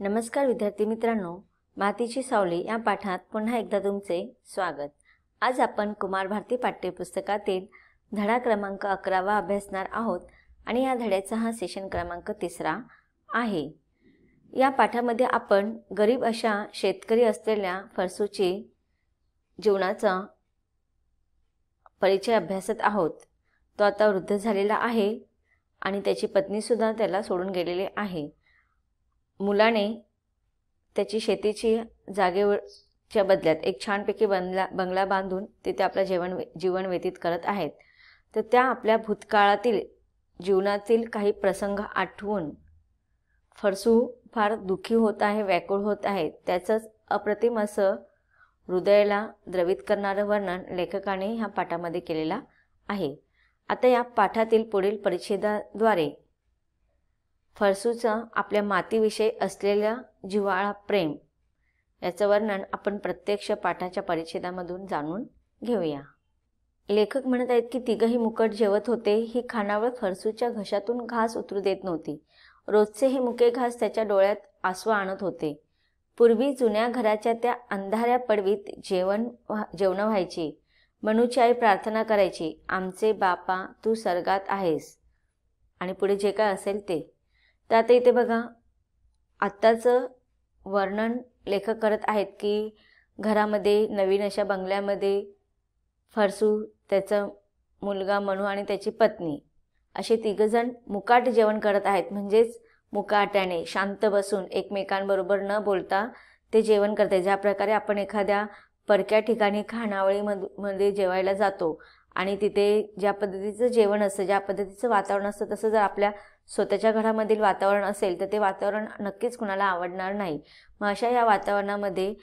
नमस्कार विद्यार्थी मित्रांनो, मातीची सावली या पाठात पुन्हा एकदा तुमचे स्वागत। आज आपण कुमार भारती पाठ्यपुस्तकातील धडा क्रमांक 11 अभ्यासणार आहोत आणि या धड्याचा हा सेशन क्रमांक 3 आहे। या पाठामध्ये आपण गरीब अशा शेतकरी असलेल्या फरसूची जीवनाचा परिचय अभ्यासत आहोत। तो आता वृद्ध झालेला आहे आणि त्याची पत्नी सुद्धा त्याला सोडून गेलेली आहे। मुलाने त्याची शेतीची जागेच्या बदल्यात एक छानपैकी बंगला बांधून तिथे आपला जीवन व्यतीत करत आहेत। तर त्या आपल्या भूतकाळातील जीवनातील काही प्रसंग आठवून फरसू फार दुःखी होत आहे, व्याकुळ होत आहे। त्याचंच अप्रतिम असं हृदयाला द्रवित करणारं वर्णन लेखकाने ह्या पाठामध्ये केलेलं आहे। आता या पाठातील पुढील परिच्छेदाद्वारे फरसूचा आपल्या मातीविषयी असलेल्या जिव्हाळा प्रेम याचं वर्णन आपण प्रत्यक्ष पाठाच्या परिच्छेदामधून जाणून घेऊया। लेखक म्हणत आहेत की तिघही मुकट जेवत होते। ही खानावळ फरसूच्या घशातून घास उतरू देत नव्हती। रोजचे हे मुके घास त्याच्या डोळ्यात आसू आणत होते। पूर्वी जुन्या घराच्या त्या अंधाऱ्या पडवीत जेवण व्हायची। मनूची आई प्रार्थना करायची, आमचे बापा तू स्वर्गात आहेस, आणि पुढे जे काय असेल ते। तर आता इथे बघा, आत्ताचं वर्णन लेखक करत आहेत की घरामध्ये नवीन अशा बंगल्यामध्ये फरसू, त्याचा मुलगा मनू आणि त्याची पत्नी असे तिघजण मुकाट जेवण करत आहेत। म्हणजेच मुकाट्याने शांत बसून एकमेकांबरोबर न बोलता ते जेवण करते। ज्या प्रकारे आपण एखाद्या परक्या ठिकाणी खानावळीमध्ये जेवायला जातो आणि तिथे ज्या पद्धतीचं जेवण असतं, ज्या पद्धतीचं वातावरण असतं, तसं जर आपल्या स्वतःच्या घरामधील वातावरण असेल तर ते वातावरण नक्कीच कुणाला आवडणार नाही। मग अशा या वातावरणामध्ये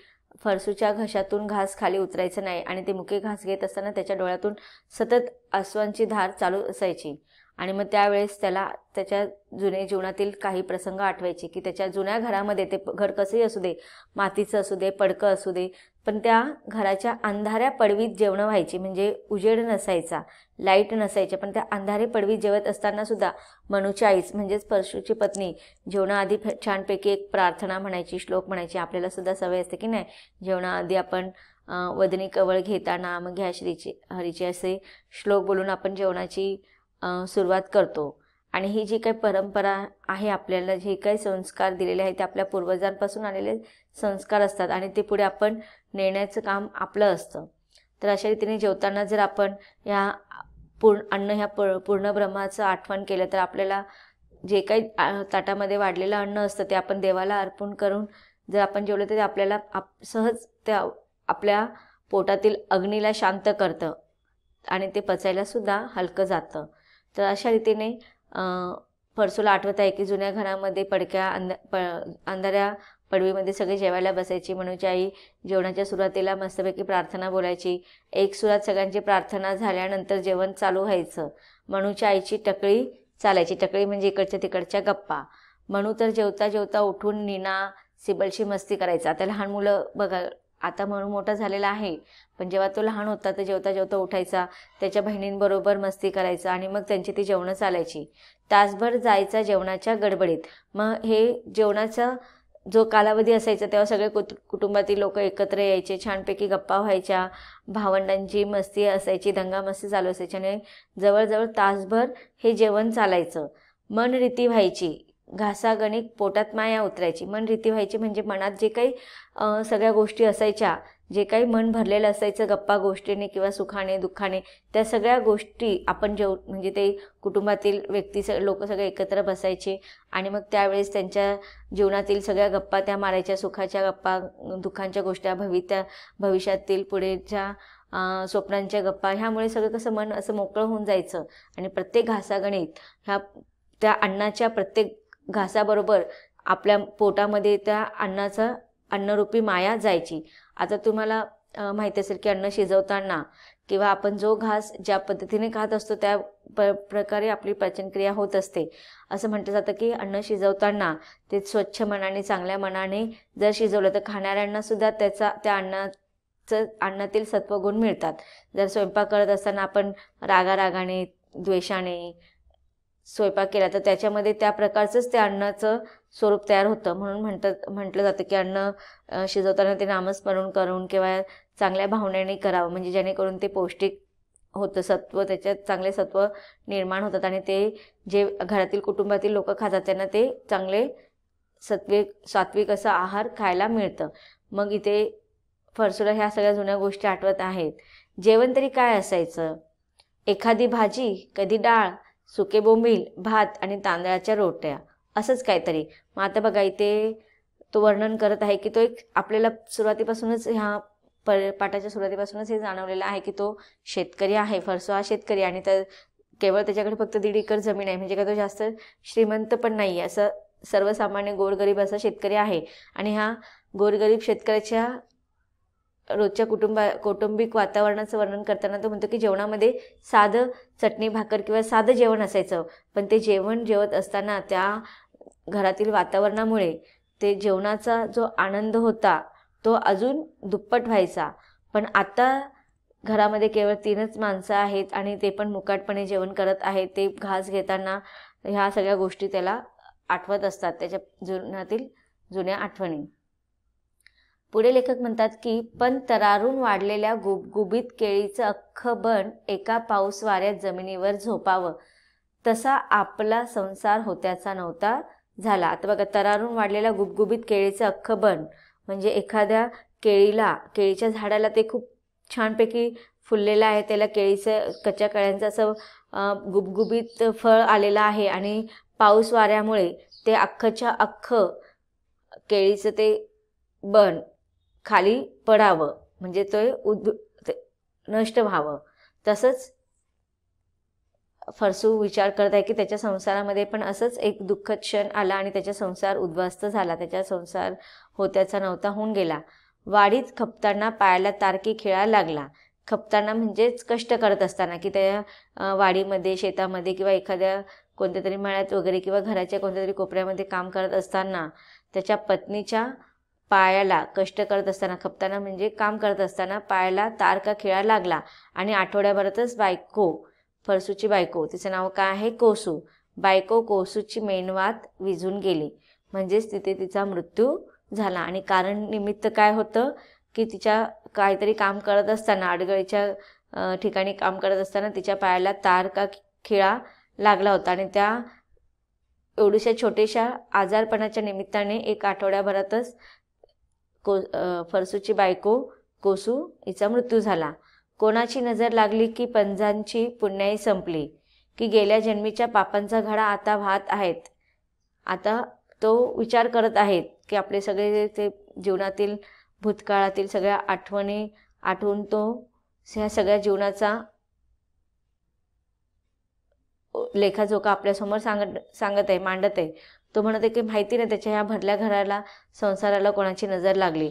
फरसूच्या घशातून घास खाली उतरायचं नाही आणि ते मुके घास घेत असताना त्याच्या डोळ्यातून सतत अश्रूंची धार चालू असायची। आणि मग त्यावेळेस त्याला त्याच्या जुन्या जीवनातील काही प्रसंग आठवायचे की त्याच्या जुन्या घरामध्ये, ते घर कसंही असू दे, मातीचं असू दे, पडकं असू दे, पण त्या घराच्या अंधाऱ्या पडवीत जेवणं व्हायची। म्हणजे उजेड नसायचा, लाईट नसायच्या, पण त्या अंधारे पडवीत जेवत असताना सुद्धा मनूच्या आईच म्हणजेच फरसूची पत्नी जेवणाआधी छानपैकी एक प्रार्थना म्हणायची, श्लोक म्हणायची। आपल्याला सुद्धा सवय असते की नाही, जेवणाआधी आपण वदनी कवळ घेताना मग घ्या श्रीची हरीचे असे श्लोक बोलून आपण जेवणाची सुरुवात करतो। आणि ही जी काही परंपरा आहे, आपल्याला जे काही संस्कार दिलेले आहेत ते आपल्या पूर्वजांपासून आलेले संस्कार असतात आणि ते पुढे आपण नेण्याचं काम आपलं असतं। तर अशा रीतीने जेवताना जर आपण ह्या पूर्ण ब्रह्माचं आठवण केलं तर आपल्याला जे काही ताटामध्ये वाढलेलं अन्न असतं ते आपण देवाला अर्पण करून जर आपण जेवलं तर ते आपल्याला सहज त्या आपल्या पोटातील अग्नीला शांत करतं आणि ते पचायला सुद्धा हलकं जातं। तर अशा रीतीने फरसूला आठवत आहे की जुन्या घरामध्ये पडक्या अंधाऱ्या पडवीमध्ये सगळे जेवायला बसायची। मनूची आई जेवणाच्या सुरुवातीला मस्तपैकी प्रार्थना बोलायची। एक सुरात सगळ्यांची प्रार्थना झाल्यानंतर जेवण चालू व्हायचं। मनूच्या आईची टकळी चालायची। टकळी म्हणजे इकडच्या तिकडच्या गप्पा। मनू तर जेवता जेवता उठून नीना सिबलशी मस्ती करायचा। आता लहान मुलं बघा, आता मनू मोठा झालेला आहे, पण जेव्हा तो लहान होता तर जेवता जेवता उठायचा, त्याच्या बहिणींबरोबर मस्ती करायचा आणि मग त्यांची ती जेवणं चालायची। तासभर जायचा जेवणाच्या गडबडीत। मग हे जेवणाचा जो कालावधी असायचा तेव्हा सगळे कुटुंबातील लोक एकत्र यायचे, छानपैकी गप्पा व्हायच्या, भावंडांची मस्ती असायची, दंगामस्ती चालू असायची आणि जवळजवळ तासभर हे जेवण चालायचं। मन रीती व्हायची, घासागणिक पोटात माया उतरायची। मन रीती व्हायची म्हणजे मनात जे काही सगळ्या गोष्टी असायच्या, जे काही मन भरलेलं असायचं गप्पा गोष्टीने किंवा सुखाने दुःखाने, त्या सगळ्या गोष्टी आपण म्हणजे ते कुटुंबातील व्यक्ती लोक सगळे एकत्र बसायचे आणि मग त्यावेळेस त्यांच्या जीवनातील सगळ्या गप्पा त्या मारायच्या, सुखाच्या गप्पा, दुःखांच्या गोष्टी, भविष्यातील पुढेच्या स्वप्नांच्या गप्पा। ह्यामुळे सगळं कसं मन असं मोकळं होऊन जायचं आणि प्रत्येक घासागणित त्या अन्नाच्या प्रत्येक घासाबरोबर आपल्या पोटामध्ये त्या अन्नरूपी माया जायची। आता तुम्हाला माहीत असेल की अन्न शिजवताना किंवा आपण जो घास ज्या पद्धतीने खात असतो त्या प्रकारे आपली पचनक्रिया होत असते। असं म्हटलं जातं की अन्न शिजवताना ते स्वच्छ मनाने, चांगल्या मनाने जर शिजवलं तर खाणाऱ्यांना सुद्धा त्या अन्नातील सत्वगुण मिळतात। जर स्वयंपाक करत असताना आपण रागारागाने, द्वेषाने स्वयंपाक केला तर त्याच्यामध्ये त्या प्रकारचंच त्या अन्नाचं स्वरूप तयार होतं. म्हणून म्हटलं जातं की अन्न शिजवताना ते नामस्मरण करून किंवा चांगल्या भावनेने करावं, म्हणजे जेणेकरून ते पौष्टिक होतं, सत्व त्याच्यात चांगले सत्व निर्माण होतात आणि ते जे घरातील कुटुंबातील लोक खातात त्यांना ते चांगले सात्विक असं आहार खायला मिळतं. मग इथे फरसूला ह्या सगळ्या जुन्या गोष्टी आठवत आहेत. जेवण तरी काय असायचं? एखादी भाजी, कधी डाळ, सुके बोंबील, भात आणि तांदळाच्या रोट्या, असंच काहीतरी. मग आता बघा इथे तो वर्णन करत आहे की तो एक आपल्याला सुरुवातीपासूनच ह्या पाठाच्या सुरुवातीपासूनच हे जाणवलेलं आहे की तो शेतकरी आहे. फरसू हा शेतकरी आणि तर केवळ त्याच्याकडे फक्त 1.5 एकर जमीन आहे, म्हणजे काय तो जास्त श्रीमंत पण नाही आहे, असं सर्वसामान्य गोरगरीब असा शेतकरी आहे. आणि ह्या गोरगरीब शेतकऱ्याच्या रोजच्या कौटुंबिक वातावरणाचं वर्णन करताना तो म्हणतो की जेवणामध्ये साधं चटणी भाकर किंवा साधं जेवण असायचं, पण ते जेवण जेवत असताना त्या घरातील वातावरणामुळे ते जेवणाचा जो आनंद होता तो अजून दुप्पट व्हायचा. पण आता घरामध्ये केवळ 3च माणसं आहेत आणि ते पण मुकाटपणे जेवण करत आहेत. ते घास घेताना ह्या सगळ्या गोष्टी त्याला आठवत असतात, त्याच्या जीवनातील जुन्या आठवणी. पुढे लेखक म्हणतात की पण तरारून वाढलेल्या गुबगुबीत केळीचं अख्खं बन एका पाऊस वाऱ्यात जमिनीवर झोपावं तसा आपला संसार होत्याचा नव्हता झाला. आता बघा, तरारून वाढलेल्या गुबगुबीत केळीचं अख्खं बन म्हणजे एखाद्या केळीच्या झाडाला ते खूप छानपैकी फुललेलं आहे, त्याला कच्च्या केळ्यांचं असं गुबगुबीत फळ आलेलं आहे आणि पाऊस वाऱ्यामुळे ते अख्खच्या अख्खं केळीचं ते बन खाली पडावं, म्हणजे ते नष्ट व्हावं. तसंच फरसू विचार करत आहे की त्याच्या संसारामध्ये पण असंच एक दुःखद क्षण आला आणि त्याचा संसार उद्ध्वस्त झाला, त्याचा संसार होत्याचा नव्हता होऊन गेला. वाडीत खपताना पायाला तारकी खेळा लागला. खपताना म्हणजेच कष्ट करत असताना की त्या वाडीमध्ये, शेतामध्ये किंवा एखाद्या कोणत्या तरी मळ्यात वगैरे किंवा घराच्या कोणत्या तरी कोपऱ्यामध्ये काम करत असताना त्याच्या पत्नीच्या पायाला कष्ट करत असताना, खपताना म्हणजे काम करत असताना पायाला तारका खेळा लागला आणि आठवड्याभरातच फरसूची बायको, तिचं नाव काय आहे, कोसू, बायको कोसूची मेणवात विझून गेली, म्हणजेच तिथे तिचा मृत्यू झाला. आणि कारण निमित्त काय होतं की तिच्या काहीतरी काम करत असताना, अडगळीच्या ठिकाणी काम करत असताना तिच्या पायाला तारका खिळा लागला होता आणि त्या एवढ्याशा छोट्याशा आजारपणाच्या निमित्ताने 1 आठवड्याभरातच फरसूची बायको कोसू हिचा मृत्यू झाला. कोणाची नजर लागली की पंजांची पुण्याई संपली, की गेल्या जन्मीच्या पापांचा घडा आता वाहत आहेत. आता तो विचार करत आहेत की आपले सगळे ते जीवनातील भूतकाळातील सगळ्या आठवणी आठवून तो ह्या सगळ्या जीवनाचा लेखाजोखा आपल्यासमोर सांगत आहे, मांडत आहे. तो म्हणत आहे की माहिती नाही त्याच्या ह्या भरल्या घराला, संसाराला कोणाची नजर लागली.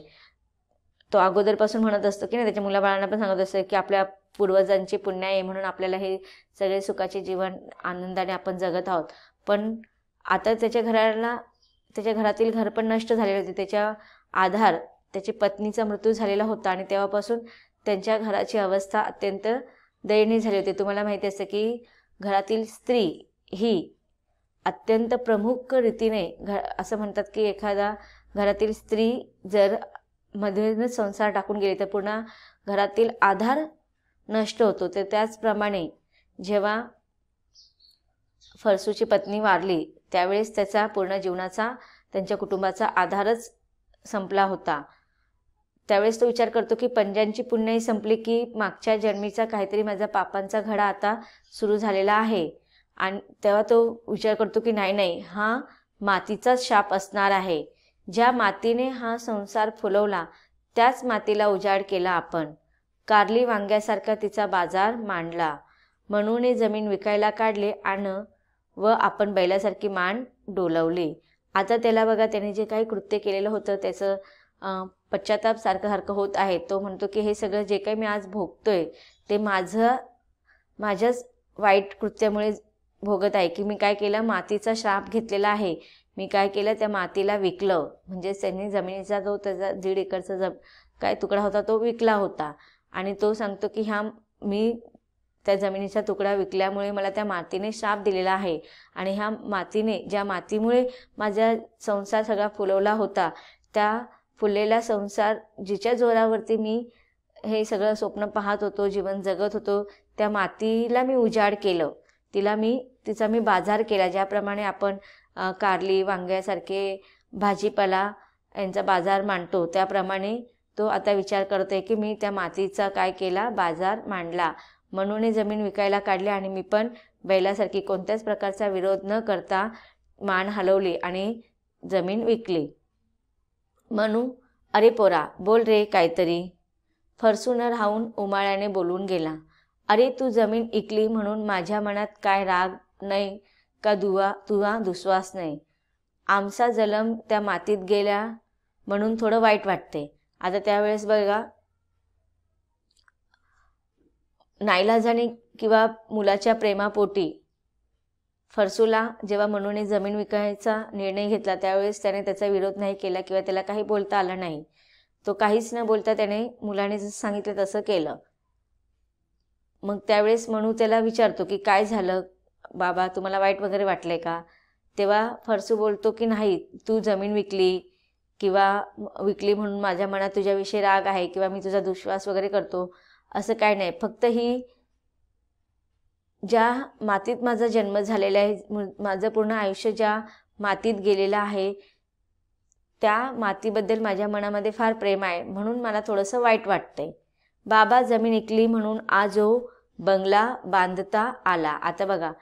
तो अगोदरपासून म्हणत असतो की नाही, त्याच्या मुलाबाळांना पण सांगत असतो की आपल्या पूर्वजांची पुण्य आहे म्हणून आपल्याला हे सगळे सुखाचे जीवन आनंदाने आपण जगत आहोत. पण आता त्याच्या घरातील घर पण नष्ट झालेले होते, त्याच्या आधार त्याची पत्नीचा मृत्यू झालेला होता आणि तेव्हापासून त्यांच्या घराची अवस्था अत्यंत दयनीय झाली होती. तुम्हाला माहिती असतं की घरातील स्त्री ही अत्यंत प्रमुख रीतीने असं म्हणतात की एखादा घरातील स्त्री जर मधूनच संसार टाकून गेली तर पुन्हा घरातील आधार नष्ट होतो. तर त्याचप्रमाणे जेव्हा फरसूची पत्नी वारली त्यावेळेस त्याचा पूर्ण जीवनाचा, त्यांच्या कुटुंबाचा आधारच संपला होता. त्यावेळेस तो विचार करतो की पंजांची पुण्याई संपली की मागच्या जन्मीचा काहीतरी माझा पापांचा घडा आता सुरू झालेला आहे. आणि तेव्हा तो विचार करतो की नाही, हा मातीचाच शाप असणार आहे. ज्या मातीने हा संसार फुलवला त्याच मातीला उजाड केला आपण. कारली वांग्यासारखा तिचा बाजार मांडला, म्हणून जमीन विकायला काढले व आपण बैलासारखी मान डोलवली. आता त्याला बघा, त्याने जे काही कृत्य केलेलं होतं त्याचं पश्चाताप सारखं होत आहे. तो म्हणतो की हे सगळं जे काही मी आज भोगतोय ते माझ्याच वाईट कृत्यामुळे भोगत आहे. की मी काय केलं, मातीचा श्राप घेतलेला आहे. मी काय केलं, त्या मातीला विकलं, म्हणजे त्यांनी जमिनीचा जो त्याचा 1.5 एकरचा काय तुकडा होता तो विकला होता. आणि तो सांगतो की मी त्या जमिनीचा तुकडा विकल्यामुळे मला त्या मातीने शाप दिलेला आहे आणि ह्या मातीने, ज्या मातीमुळे माझा संसार सगळा फुलवला होता, त्या फुललेला संसार जिच्या जोरावरती मी हे सगळं स्वप्न पाहत होतो, जीवन जगत होतो, त्या मातीला मी उजाड केलं, तिचा मी बाजार केला. ज्याप्रमाणे आपण कारली, वांग्यासारखे भाजीपाला यांचा बाजार मांडतो, त्याप्रमाणे तो आता विचार करतोय की मी त्या मातीचा काय केला, बाजार मांडला. मनूने जमीन विकायला काढली आणि मी पण बैलासारखी कोणत्याच प्रकारचा विरोध न करता मान हलवली आणि जमीन विकली. मनू, अरे पोरा, बोल रे काहीतरी. फरसू न राहून उमाळ्याने बोलून गेला. अरे तू जमीन इकली म्हणून माझ्या मनात काय राग नाही का तुझा दुस्वास नाही. आमचा जलम त्या मातीत गेला म्हणून थोडं वाईट वाटते. आता त्यावेळेस बघा, नाईलाजाने किंवा मुलाच्या प्रेमापोटी फरसूला जेव्हा मनूने जमीन विकायचा निर्णय घेतला त्यावेळेस त्याने त्याचा विरोध नाही केला किंवा त्याला काही बोलता आलं नाही. तो काहीच न बोलता त्याने मुलाने जसं सांगितलं तसं केलं. मग त्यावेळेस मनू त्याला विचारतो की काय झालं बाबा, तुम्हाला वाईट वगैरे वाटलंय का. तेव्हा फरसू बोलतो की नाही, तू जमीन विकली म्हणून माझ्या मनात तुझ्याविषयी राग आहे किंवा मी तुझा दुश्वास वगैरे करतो असं काय नाही. फक्त ही ज्या मातीत माझा जन्म झालेला आहे, माझं पूर्ण आयुष्य ज्या मातीत गेलेलं आहे, त्या मातीबद्दल माझ्या मनामध्ये फार प्रेम आहे म्हणून मला थोडंसं वाईट वाटतंय. बाबा जमीन इकली म्हणून आज बंगला बांधता आला. आता बघा,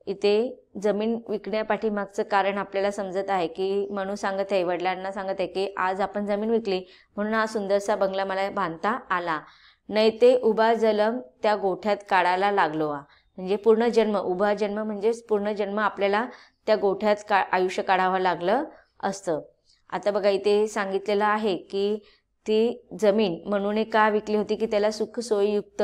इथे जमीन विकण्यापाठीमागचं कारण आपल्याला समजत आहे की मनू सांगत आहे, वडिलांना सांगत आहे की आज आपण जमीन विकली म्हणून हा सुंदरसा बंगला मला बांधता आला. नाही ते उभा जलम त्या गोठ्यात काढायला लागलो. म्हणजे पूर्ण जन्म, उभा जन्म म्हणजेच पूर्ण जन्म आपल्याला त्या गोठ्यात आयुष्य काढावं लागलं असतं. आता बघा, इथे सांगितलेलं आहे की ती जमीन मनूने का विकली होती की त्याला सुखसोयीयुक्त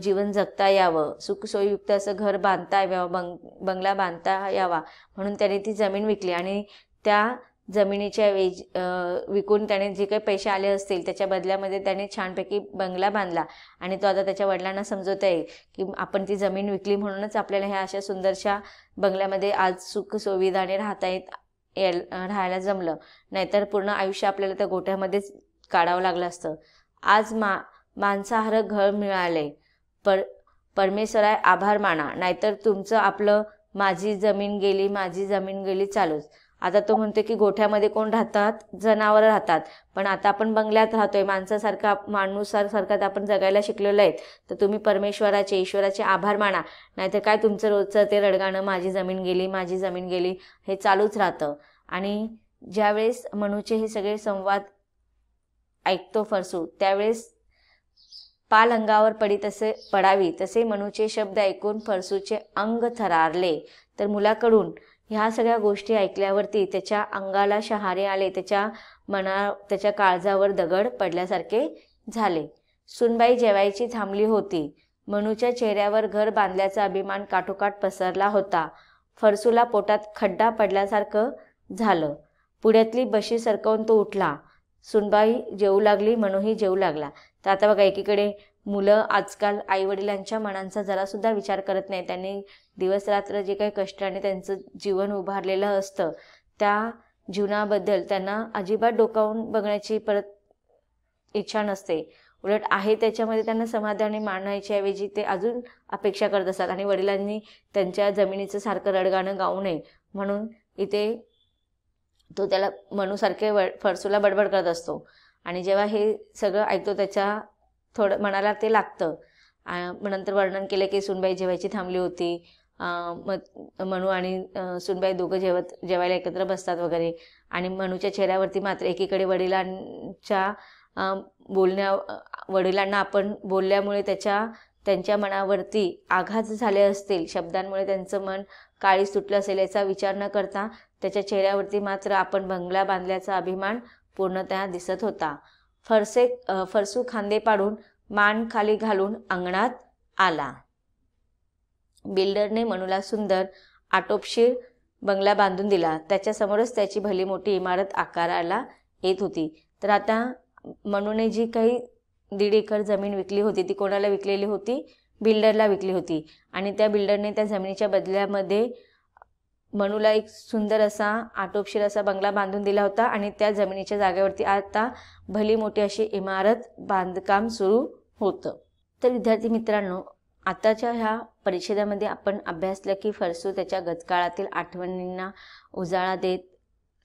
जीवन जगता यावं, सुखसोयीयुक्त असं घर बांधता यावं, बंगला बांधता यावा म्हणून त्याने ती जमीन विकली. आणि त्या जमिनीच्या विकून त्याने जे काही पैसे आले असतील त्याच्या बदल्यामध्ये त्याने छानपैकी बंगला बांधला. आणि तो आता त्याच्या वडिलांना समजवत आहे की आपण ती जमीन विकली म्हणूनच आपल्याला ह्या अशा सुंदरशा बंगल्यामध्ये आज सुखसुविधाने राहायला जमलं, नाहीतर पूर्ण आयुष्य आपल्याला त्या गोठ्यामध्येच काढावं लागलं असतं. आज मांसाहार घर मिळाले, परमेश्वराय आभार माना, नाहीतर तुमचं आपलं माझी जमीन गेली चालूच. आता तो म्हणतो की गोठ्यामध्ये कोण राहतात, जनावरं राहतात, पण आता आपण बंगल्यात राहतोय, माणसासारखं आपण जगायला शिकलेलो आहेत. तर तुम्ही ईश्वराचे आभार माना, नाहीतर काय तुमचं रोजचं ते रडगाणं माझी जमीन गेली हे चालूच राहतं. आणि ज्यावेळेस मनूचे हे सगळे संवाद ऐकतो फरसू, त्यावेळेस पाल अंगावर पडावी तसे मनूचे शब्द ऐकून फरसूचे अंग थरारले. तर मुलाकडून ह्या सगळ्या गोष्टी ऐकल्यावरती त्याच्या अंगाला शहारे आले, त्याच्या काळजावर दगड पडल्यासारखे झाले. सुनबाई जेवायची थांबली होती. मनूच्या चेहऱ्यावर घर बांधल्याचा अभिमान काठोकाठ पसरला होता. फरसूला पोटात खड्डा पडल्यासारखं झालं. पुढ्यातली बशी सरकवून तो उठला. सुनबाई जेवू लागली, मनूही जेवू लागला. तर आता बघा, एकीकडे मुलं आजकाल आईवडिलांच्या मनांचा जरासुद्धा विचार करत नाही. त्यांनी दिवस रात्र जे काही कष्टाने त्यांचं जीवन उभारलेलं असतं त्या जीवनाबद्दल त्यांना अजिबात डोकावून बघण्याची परत इच्छा नसते. उलट आहे त्याच्यामध्ये त्यांना समाधानी मानायच्या ऐवजी ते अजून अपेक्षा करत असतात. आणि वडिलांनी त्यांच्या जमिनीचं सारखं रडगाणं गाऊ नये म्हणून इथे तो त्याला मनूसारखे फरसूला बडबड करत असतो. आणि जेव्हा हे सगळं ऐकतो त्याच्या थोडं मनाला ते लागतं. नंतर वर्णन केलं की सुनबाई जेवायची थांबली होती. मग मनू आणि सुनबाई दोघं जेवायला एकत्र बसतात वगैरे. आणि मनूच्या चेहऱ्यावरती मात्र एकीकडे वडिलांना आपण बोलल्यामुळे त्यांच्या मनावरती आघात झाले असतील, शब्दांमुळे त्यांचं मन काळी सुटलं असेल याचा विचार न करता त्याच्या चेहऱ्यावरती मात्र आपण बंगला बांधल्याचा अभिमान पूर्णतः दिसत होता. फरसू खांदे पाडून मान खाली घालून अंगणात आला. बिल्डरने मनूला सुंदर आटोपशीर बंगला बांधून दिला. त्याच्यासमोरच त्याची भली मोठी इमारत आकाराला येत होती. तर आता मनूने जी काही 1.5 एकर जमीन विकली होती ती कोणाला विकलेली होती, बिल्डरला विकली होती आणि त्या बिल्डरने त्या जमिनीच्या बदल्यामध्ये मनूला एक सुंदर असा आटोपशीर असा बंगला बांधून दिला होता आणि त्या जमिनीच्या जागेवरती आता भली मोठी अशी इमारत बांधकाम सुरू होतं. तर विद्यार्थी मित्रांनो, आताच्या ह्या परिच्छेदामध्ये आपण अभ्यासलं की फरसू त्याच्या गतकाळातील आठवणींना उजाळा देत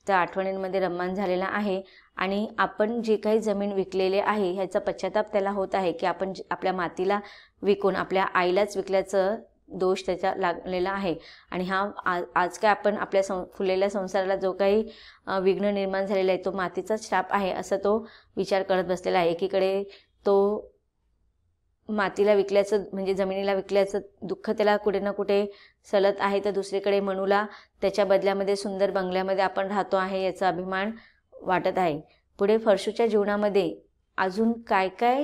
त्या आठवणींमध्ये रममाण झालेला आहे आणि आपण जे काही जमीन विकलेले आहे ह्याचा पश्चाताप त्याला होत आहे की आपण आपल्या मातीला विकून आपल्या आईलाच विकल्याचं दोष त्याच्या लागलेला आहे. आणि हा आज काय आपण आपल्या फुललेल्या संसाराला जो काही विघ्न निर्माण झालेला आहे तो मातीचाच शाप आहे असं तो विचार करत बसलेला आहे. एकीकडे तो मातीला विकल्याचं म्हणजे जमिनीला विकल्याचं दुःख त्याला कुठे ना कुठे सलत आहे, तर दुसरीकडे मनूला त्याच्या बदल्यामध्ये सुंदर बंगल्यामध्ये आपण राहतो आहे याचा अभिमान वाटत आहे. पुढे फरसूच्या जीवनामध्ये अजून काय काय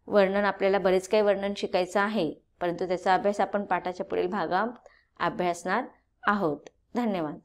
वर्णन, आपल्याला बरेच काही वर्णन शिकायचं आहे, परंतु त्याचा अभ्यास आपण पाठाच्या पुढील भागात अभ्यासणार आहोत. धन्यवाद.